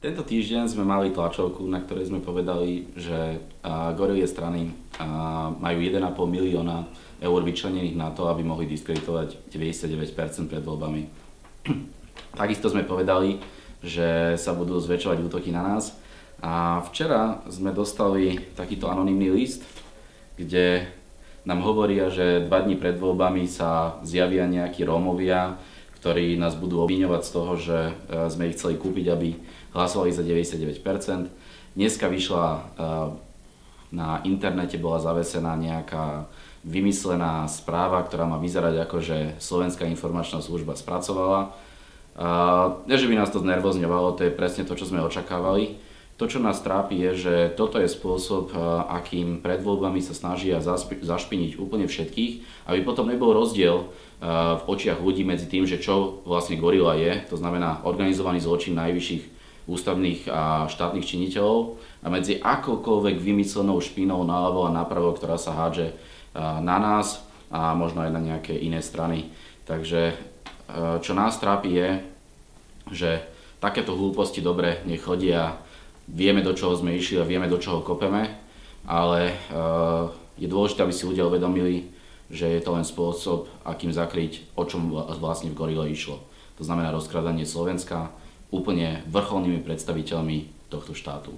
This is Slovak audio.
Tento týždeň sme mali tlačovku, na ktorej sme povedali, že gorilie strany majú 1,5 milióna eur vyčlenených na to, aby mohli diskreditovať 99% pred voľbami. Takisto sme povedali, že sa budú zväčšovať útoky na nás. A včera sme dostali takýto anonymný list, kde nám hovoria, že 2 dní pred voľbami sa zjavia nejakí Rómovia, ktorí nás budú obviňovať z toho, že sme ich chceli kúpiť, aby hlasovali za 99%. Dneska vyšla na internete, bola zavesená nejaká vymyslená správa, ktorá má vyzerať ako, že Slovenská informačná služba spracovala. Nie, že by nás to znervozňovalo, to je presne to, čo sme očakávali. To, čo nás trápi, je, že toto je spôsob, akým pred voľbami sa snažia zašpiniť úplne všetkých, aby potom nebol rozdiel v očiach ľudí medzi tým, že čo vlastne gorila je, to znamená organizovaný zločin najvyšších ústavných a štátnych činiteľov, a medzi akokoľvek vymyslenou špinou naľavo a napravo, ktorá sa hádže na nás a možno aj na nejaké iné strany. Takže čo nás trápi je, že takéto hlúposti dobre nechodia. Vieme, do čoho sme išli a vieme, do čoho kopeme, ale je dôležité, aby si ľudia uvedomili, že je to len spôsob, akým zakryť, o čom vlastne v gorile išlo. To znamená rozkrádanie Slovenska úplne vrcholnými predstaviteľmi tohto štátu.